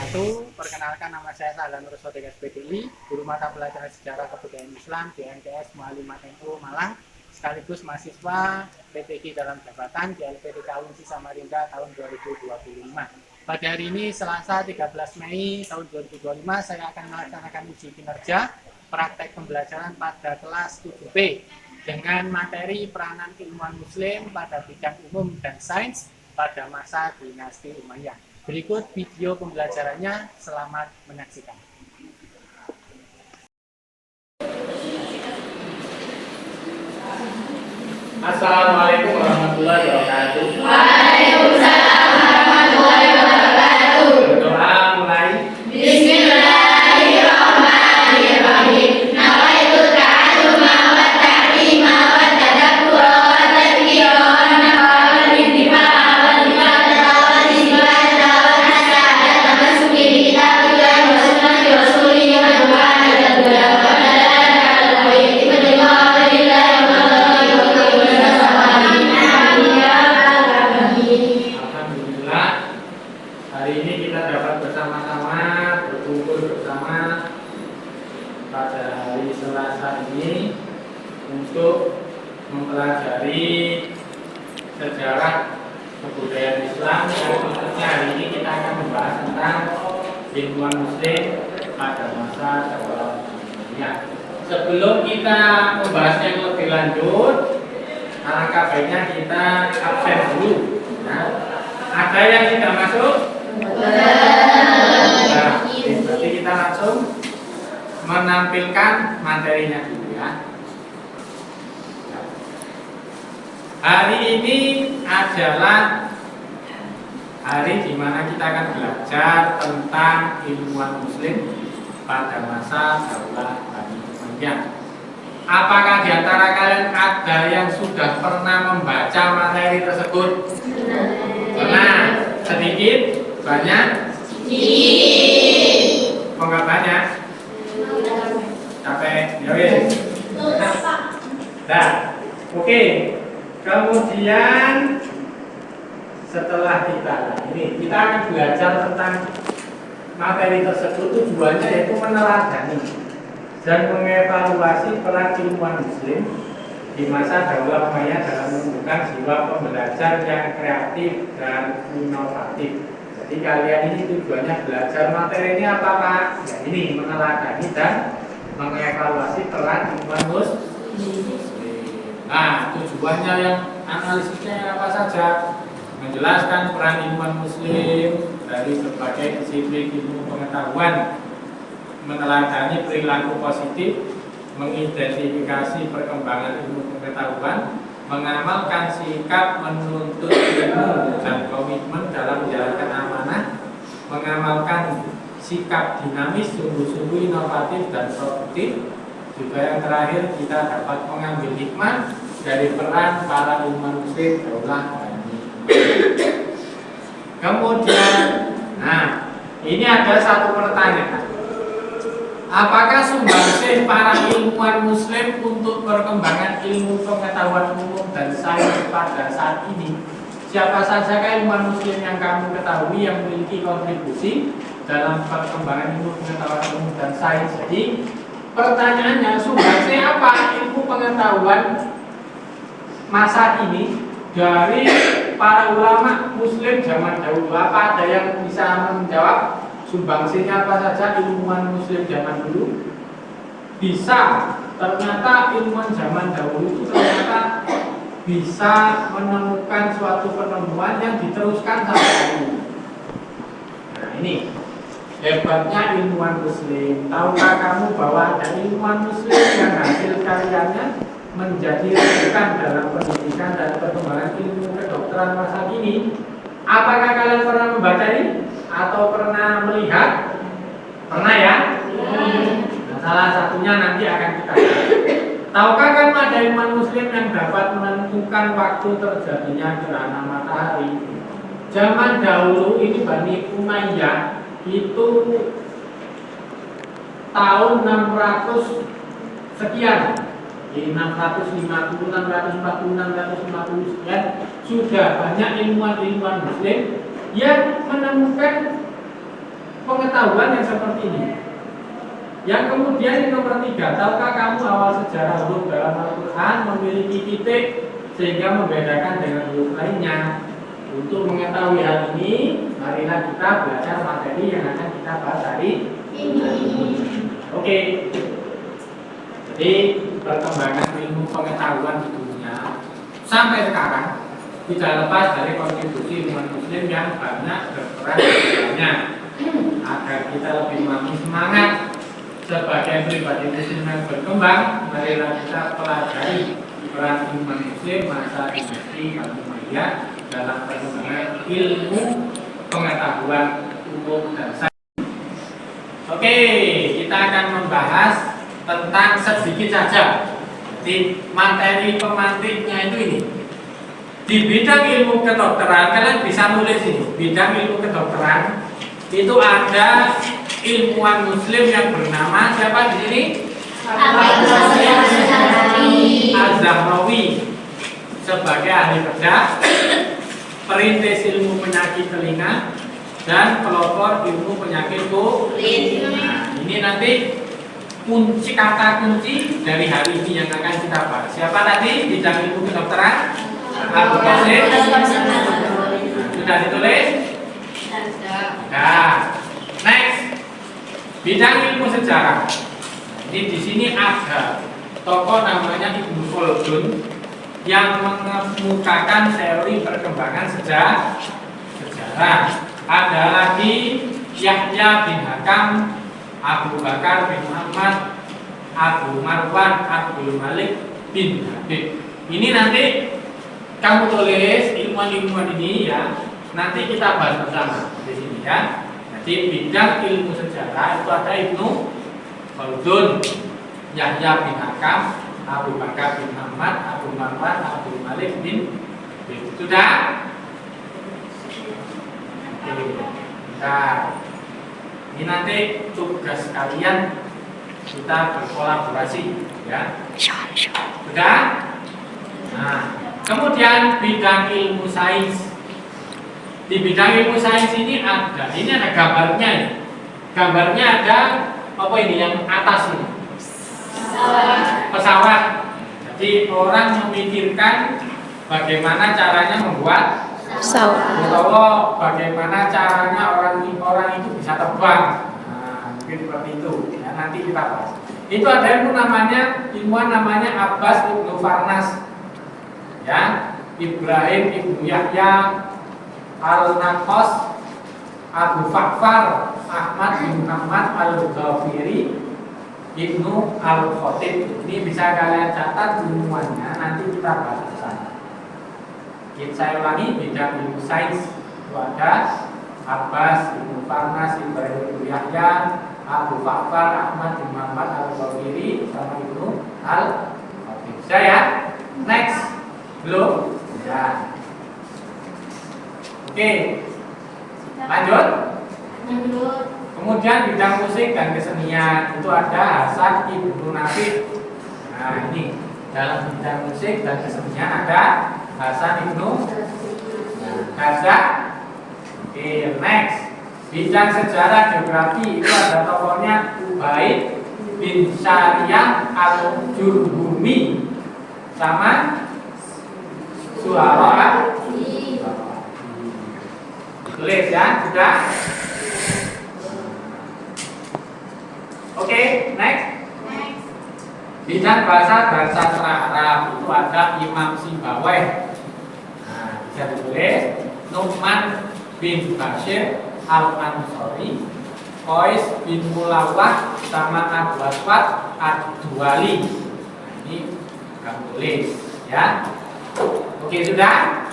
wabarakatuh. Perkenalkan, nama saya Sahlan Nursodik SPDI, guru mata pelajaran sejarah kebudayaan Islam di MTS Muallimat NU Malang, sekaligus mahasiswa PTG dalam jabatan di LPDK Unsi Samarinda tahun 2025. Pada hari ini, Selasa 13 Mei tahun 2025, saya akan melaksanakan uji kinerja praktek pembelajaran pada kelas 7B dengan materi peranan ilmuwan Muslim pada bidang umum dan sains pada masa dinasti Umayyah. Berikut video pembelajarannya, selamat menyaksikan. Assalamualaikum warahmatullahi wabarakatuh. Waalaikumsalam warahmatullahi wabarakatuh. Berdoa mulai. Bismillahirrahmanirrahim. Nawaitu ta'alluma wa ta'lima wa tadabbura wa tadhkira wa naf'a wal intifa'a wal ifadata wal istifadata wa nasa'ata tamassuki bi kitabillahi wa sunnati rasulihi wa du'a ila du'a wa dalalata ala al-khairi wa du'a lillahi wa Alhamdulillah, hari ini kita dapat bersama-sama berkumpul bersama pada hari Selasa ini untuk mempelajari sejarah kebudayaan Islam, dan khususnya hari ini kita akan membahas tentang ilmuwan Muslim pada masa Daulah Umayyah. Sebelum kita membahasnya lebih lanjut, alangkah baiknya kita absen dulu. Nah, ada yang tidak masuk? Nah, berarti kita langsung menampilkan materinya dulu ya. Hari ini adalah hari di mana kita akan belajar tentang ilmuwan Muslim pada masa Daulah Bani Umayyah. Apakah di antara kalian ada yang sudah pernah membaca materi tersebut? Pernah? Sedikit? Banyak? Sedikit. Kok nggak banyak? Capek? Ya wis. Nah, oke. Kemudian setelah kita akan belajar tentang materi tersebut, tujuannya yaitu meneladani dan mengevaluasi peran ilmuwan Muslim di masa Daulah Umayyah dalam menumbuhkan jiwa pembelajar yang kreatif dan inovatif. Jadi kalian ini tujuannya belajar materinya apa Pak? Ya ini, meneladani dan mengevaluasi peran ilmuwan Muslim. Nah, tujuannya yang analisisnya apa saja? Menjelaskan peran ilmuwan Muslim dari berbagai disiplin ilmu pengetahuan, meneladani perilaku positif, mengidentifikasi perkembangan ilmu pengetahuan, mengamalkan sikap menuntut ilmu dan komitmen dalam menjalankan amanah, mengamalkan sikap dinamis, sungguh-sungguh inovatif dan produktif. Juga yang terakhir, kita dapat mengambil hikmah dari peran para ilmuwan Muslim Daulah Bani Umayyah. Kemudian, nah ini ada satu pertanyaan. Apakah sumbangsih para ilmuwan Muslim untuk perkembangan ilmu pengetahuan umum dan sains pada saat ini? Siapa saja ilmuwan Muslim yang kamu ketahui yang memiliki kontribusi dalam perkembangan ilmu pengetahuan umum dan sains? Jadi pertanyaannya, sumbangsih apa ilmu pengetahuan masa ini dari para ulama Muslim zaman dahulu? Apa ada yang bisa menjawab? Sumbangsihnya apa saja ilmuwan Muslim zaman dulu? Bisa, ternyata ilmuwan zaman dahulu itu ternyata bisa menemukan suatu penemuan yang diteruskan sampai hari ini. Nah ini hebatnya ilmuwan Muslim. Tahukah kamu bahwa ada ilmuwan Muslim yang hasil karyanya menjadi rujukan dalam pendidikan dan perkembangan ilmu kedokteran masa kini? Apakah kalian pernah membaca ini? Atau pernah melihat? Pernah ya? Nah, salah satunya nanti akan kita lihat. Tahukah kamu ada ilmuwan Muslim yang dapat menentukan waktu terjadinya gerhana matahari? Zaman dahulu ini Bani Umayyah itu tahun 600 sekian, di 650, 640, 650 sekian, sudah banyak ilmuwan-ilmuwan Muslim yang menemukan pengetahuan yang seperti ini. Yang kemudian yang nomor 3, tahukah kamu awal sejarah huruf dalam Al-Quran memiliki titik sehingga membedakan dengan huruf lainnya? Untuk mengetahui hal ini, marilah kita belajar materi yang akan kita bahas hari ini. Oke. Jadi perkembangan ilmu pengetahuan di dunia sampai sekarang tidak lepas dari kontribusi umat muslim yang banyak berperan dalamnya. Agar kita lebih semangat sebagai pribadi muslim yang berkembang, marilah kita pelajari peran umat muslim masa dinasti Bani Umayyah dalam perkembangan ilmu pengetahuan umum dan sains. Oke, kita akan membahas tentang sedikit saja di materi pemantiknya itu ini. Di bidang ilmu kedokteran, kalian bisa nulis ini. Bidang ilmu kedokteran itu ada ilmuwan muslim yang bernama siapa di sini? Az-Zahrawi sebagai ahli bedah, perintis ilmu penyakit telinga, dan pelopor ilmu penyakit kulit. Nah, ini nanti kunci kata kunci dari hari ini yang akan kita bahas. Siapa tadi bidang ilmu kedokteran? Abu Qasim. Sudah ditulis? Nah, next bidang ilmu sejarah. Ini di sini ada tokoh namanya Ibnu Khaldun yang mengemukakan teori perkembangan sejarah. Ada lagi Yahya bin Hakam, Abu Bakar bin Muhammad, Abu Marwan, Abdul Malik bin Habib. Ini nanti kamu tulis ilmuwan-ilmuwan ini ya. Nanti kita bahas bersama di sini ya. Jadi bidang ilmu sejarah itu ada Ibnu Khaldun, Yahya bin Hakam, Abu Bakar bin Muhammad, Abu Marwan, Abdul Malik bin Habib. Sudah? Nah, ini nanti tugas kalian kita berkolaborasi ya. Sudah? Nah, kemudian bidang ilmu sains. Di bidang ilmu sains ini ada gambarnya ini. Gambarnya ada apa ini yang atas ini? Pesawat. Jadi orang memikirkan bagaimana caranya membuat pesawat, atau bagaimana caranya orang itu bisa terbang. Nah, mungkin seperti itu. Ya, nanti kita bahas. Itu ada ilmuwan namanya Abbas Ibnu Farnas. Ya, Ibrahim Ibnu Yahya Al-Naqas, Abu Fakfar Ahmad bin Muhammad Al-Ghafiri, Ibnu Al-Khatib. Ini bisa kalian catat ilmuannya, nanti kita bahas bersama. Saya ulangi, bidang ilmu sains itu ada Abbas Ibnu Farnas, Ibrahim Ibnu Yahya, Abu Fakfar Ahmad bin Muhammad Al-Ghafiri, sama Ibnu Al-Khatib. Saya next. Belum? Ya. Oke. Lanjut. Kemudian bidang musik dan kesenian itu ada Hasan Ibnu Nafis. Nah, ini dalam bidang musik dan kesenian ada Hasan Ibnu Gaza. Oke, next. Bidang sejarah geografi itu ada tokohnya Ubaid bin Syariah Al-Jurhumi sama Suara. Tulis ya, sudah. Oke, next. Bidang bahasa dan sastra Arab itu ada Imam Sibawayh. Nah, bisa ditulis Nu'man bin Bashir Al-Ansori, Qais bin Mulawah sama Abu Aswad Ad-Duwali. Nah, ini kamu tulis ya. Oke, sudah.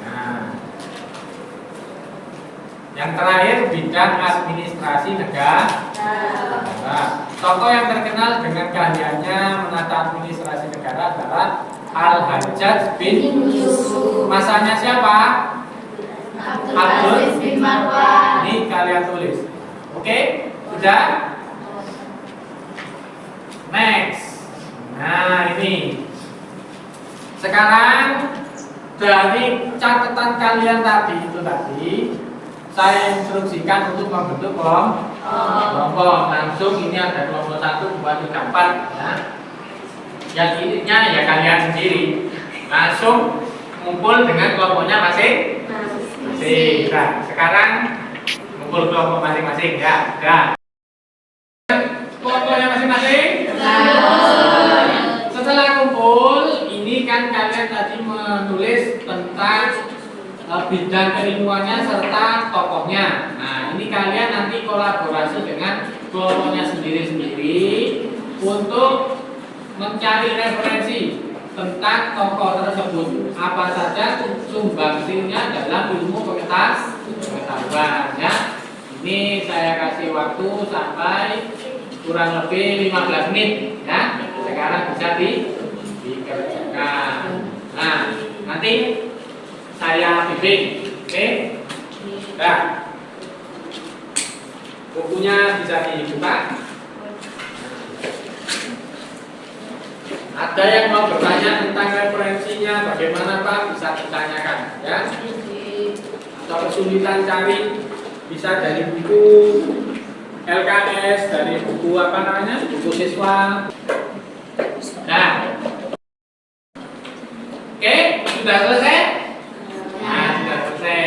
Nah, yang terakhir bidang administrasi negara. Tokoh yang terkenal dengan keahliannya menata administrasi negara adalah Al-Hajjaj bin Yusuf. Masanya siapa? Abdul bin Marwan. Ini kalian tulis. Oke, sudah. Next. Nah, ini. Sekarang dari catatan kalian tadi saya instruksikan untuk membentuk kelompok. Langsung ini ada kelompok 1, 2, 3, 4 ya. Yang intinya ya kalian sendiri. Langsung ngumpul dengan kelompoknya masing-masing. Nah, sekarang ngumpul kelompok masing-masing ya. Kelompoknya masing-masing. Setelah kumpul, ini kan kalian tadi menulis tentang bidang keilmuannya serta tokohnya. Nah, ini kalian nanti kolaborasi dengan kelompoknya sendiri-sendiri untuk mencari referensi tentang tokoh tersebut. Apa saja sumbangsinya dalam ilmu pengetahuan ya. Ini saya kasih waktu sampai kurang lebih 15 menit ya. Sekarang bisa dikerjakan. Nah, nanti saya bimbing, oke? Nah, bukunya bisa dibuka. Ada yang mau bertanya tentang referensinya, bagaimana Pak? Bisa ditanyakan, ya? Atau kesulitan cari, bisa dari buku LKS, dari buku apa namanya? Buku siswa. Nah, oke, sudah selesai? Nah, sudah selesai.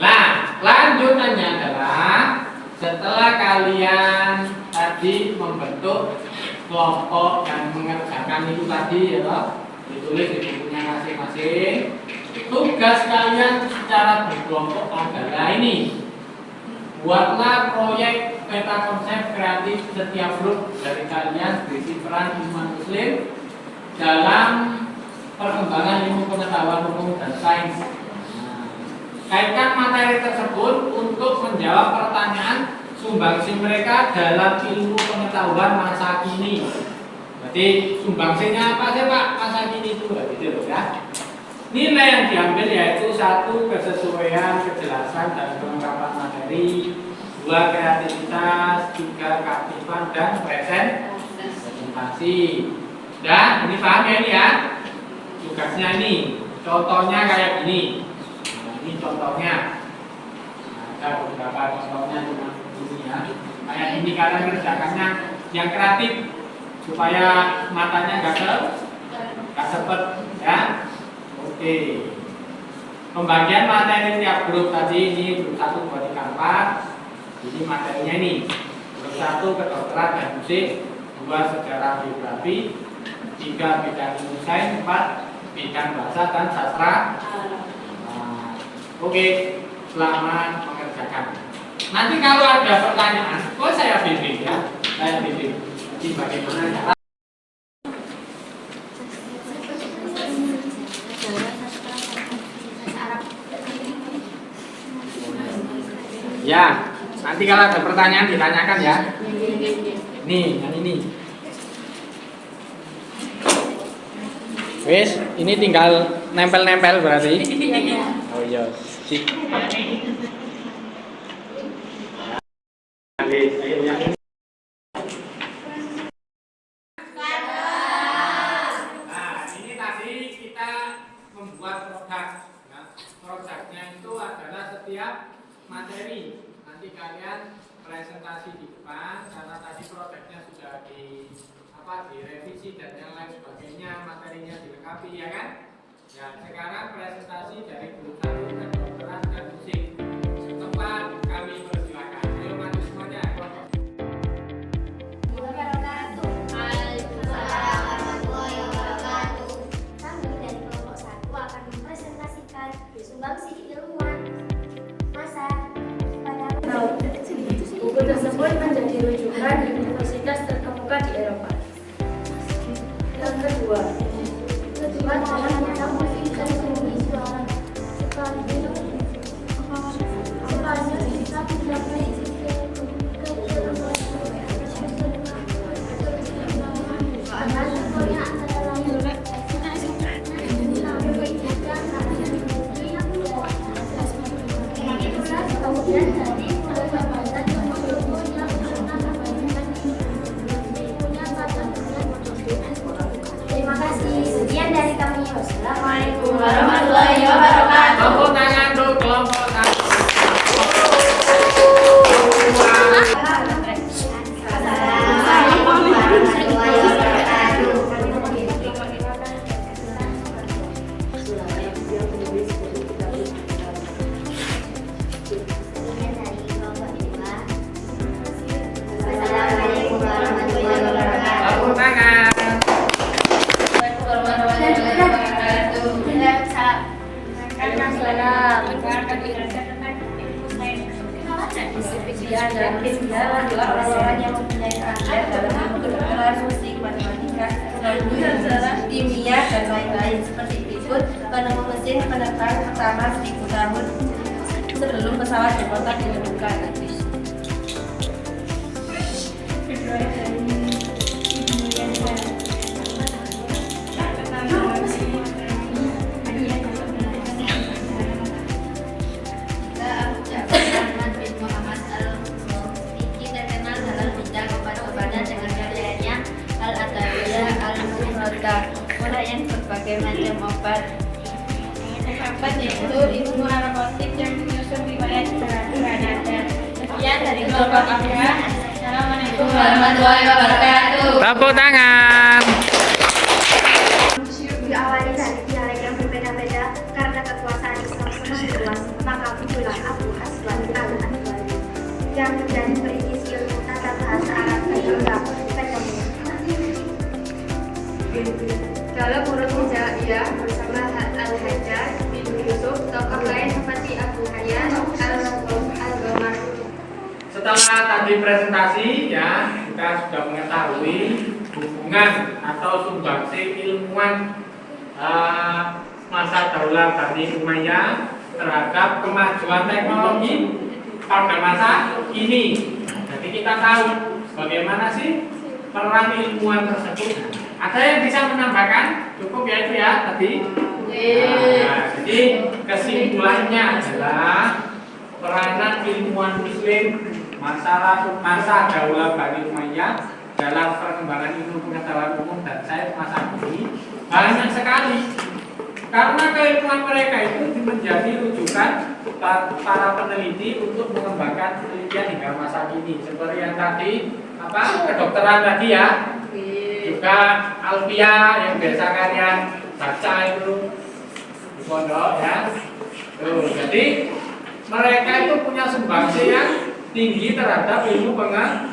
Nah, lanjutannya adalah setelah kalian tadi membentuk kelompok yang mengerjakan itu tadi ya, ditulis di bukunya masing-masing. Tugas kalian secara berkelompok adalah ini. Buatlah proyek peta konsep kreatif setiap grup dari kalian berisi peran iman muslim dalam perkembangan ilmu pengetahuan umum dan sains. Kaitkan materi tersebut untuk menjawab pertanyaan sumbangsi mereka dalam ilmu pengetahuan masa kini. Berarti sumbangsinya apa sih Pak masa kini itu? Gitu loh ya. Nilai yang diambil yaitu 1. Kesesuaian, kejelasan dan kelengkapan materi, 2. Kreativitas, 3. keaktifan dan presentasi. Dan ini paham ya ini ya? Tugasnya ini, contohnya kayak gini. Nah, ini contohnya. Ada beberapa contohnya cuma ini ya. Kayak ini kalian kerjakannya yang kreatif supaya matanya nggak sepet ya. Oke. Pembagian materi tiap grup tadi ini grup 1, 2, 3, 4. Ini materinya ini. Grup 1 kedokteran dan musik, 2 sejarah biografi, 3 bidang ilmu sains, 4 bidang bahasa dan sastra. Nah, oke, selamat mengerjakan. Nanti kalau ada pertanyaan, saya bimbing ya, saya bimbing. Jadi bagaimana cara? Ya, nanti kalau ada pertanyaan ditanyakan ya. Nih, yang ini. Wes, ini tinggal nempel-nempel berarti. Oh iya, sip. Nah, ini tadi kita membuat produk. Nah, produknya itu adalah setiap materi. Nanti kalian presentasi di depan karena tadi produknya sudah direvisi dan yang lain sebagainya, materinya dilengkapi ya kan? Ya, sekarang presentasi dari grup 1 kedokteran dan musik. Tempat kami persilakan. Ayo maju semuanya. Sumbangsi ilmuwan masa buku tersebut menjadi rujukan di universitas terkemuka di Eropa. Yang kedua, tujuan dalam bidang musik dan seni suara sekaligus bisa mencapai terima kasih. Sekian dari kami. Wassalamualaikum warahmatullahi wabarakatuh. Tepuk tangan untuk kelompok 1. mesin penerbang pertama 1000 tahun sebelum pesawat berkotak ditemukan. Kedua dari Ibu Yansa. Ahmad bin Muhammad Al-Fiqi terkenal dalam bidang obat-obatan dengan karyanya Al-Adawiyah Al-Mufradah, uraian berbagai macam obat. Obat yaitu ilmu narkotik yang menyusun riwayat berada. Sekian dari kelompok Abra. Assalamualaikum warahmatullahi wabarakatuh. Tepuk tangan. Diawali dari dialek yang berbeda-beda karena kekuasaan Islam semakin luas, maka muncullah Abu Aswad al-Anbari yang menjadi perintis ilmu tata bahasa Arab dan juga ketemu. Dalam urut hijaiyah bersama Al-Hajjaj bin Yusuf, tokoh lain seperti Abu Hayyan Al-Ghamar. Setelah tadi presentasi ya, kita sudah mengetahui hubungan atau sumbangsi ilmuwan masa Daulah Bani Umayyah terhadap kemajuan teknologi pada masa ini. Jadi kita tahu bagaimana sih peran ilmuwan tersebut. Ada yang bisa menambahkan? Cukup ya itu ya tadi. Jadi kesimpulannya adalah peranan ilmuwan Muslim masa Daulah Bani Umayyah dalam perkembangan ilmu pengetahuan umum dan sains masa ini banyak sekali, karena keilmuan mereka itu menjadi rujukan para peneliti untuk mengembangkan penelitian hingga masa kini. Seperti yang tadi kedokteran tadi ya, juga Alfiah yang biasa kalian baca itu di pondok ya. Jadi mereka itu punya sumbangsi yang tinggi terhadap ilmu pengetahuan.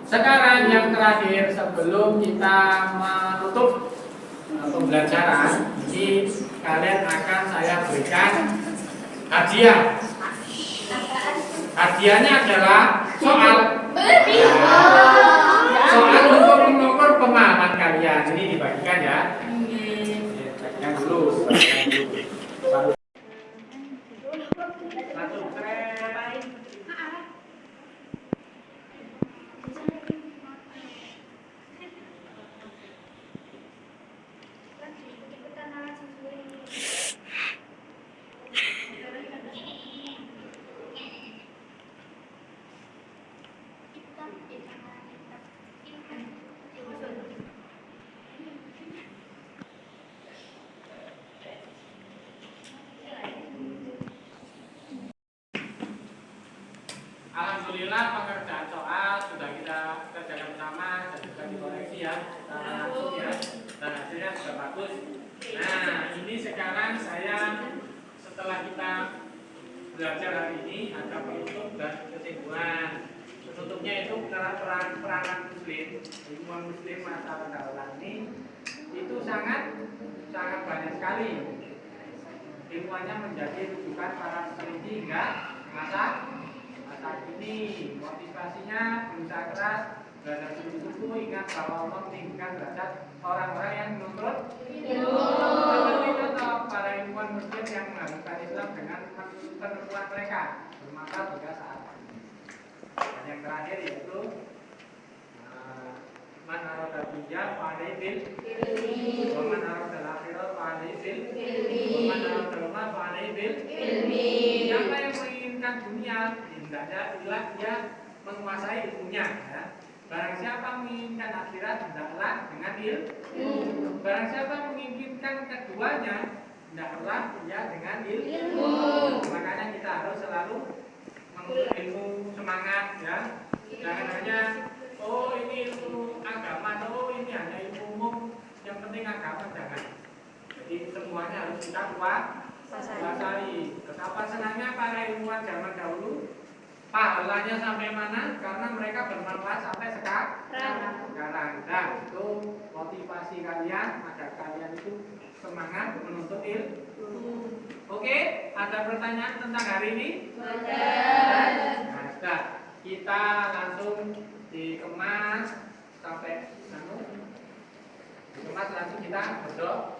Sekarang yang terakhir sebelum kita menutup pembelajaran ini, kalian akan saya berikan hadiah. Hadiahnya adalah soal untuk mengukur pemahaman kalian. Ini dibagikan ya. Bagikan dulu. Alhamdulillah pengerjaan soal sudah kita kerjakan bersama dan juga dikoreksi ya, langsung ya, dan hasilnya sudah bagus. Nah ini sekarang saya setelah kita belajar hari ini ada penutup dan kesimpulan. Penutupnya itu peranan Muslim, ilmuwan Muslim masa pendahuluan ini itu sangat banyak sekali. Ilmuannya menjadi rujukan para peneliti hingga masa ini. Motivasinya berusaha keras, belajar sungguh-sungguh, ingat bahwa Allah meninggikan derajat orang-orang yang menuntut ilmu. Seperti contoh para ilmuwan Muslim yang mengharumkan Islam dengan penemuan mereka bermanfaat juga saat ini. Dan yang terakhir yaitu man arada dunya fa alaihi bil ilmi, wa man arada al-akhirah fa alaihi bil ilmi, wa man arada al-ma fa alaihi bil ilmi. Siapa yang menginginkan dunia, hendaknya adalah dia menguasai ilmunya ya. Barang siapa menginginkan akhirat, hendaklah dengan ilmu. Barang siapa menginginkan keduanya, hendaklah dia dengan ilmu. Makanya kita harus selalu menuntut ilmu, semangat ya. Jangan hanya ini ilmu agama, ini hanya ilmu umum, yang penting agama, jangan. Jadi semuanya harus kita kuasai. Betapa senangnya para ilmuwan zaman dahulu, pahalanya sampai mana? Karena mereka bermanfaat sampai sekarang. Nah, itu motivasi kalian agar kalian itu semangat menuntut ilmu. Oke, ada pertanyaan tentang hari ini? Nah, sudah. Kita langsung dikemas sampai dikemas langsung kita berdoa.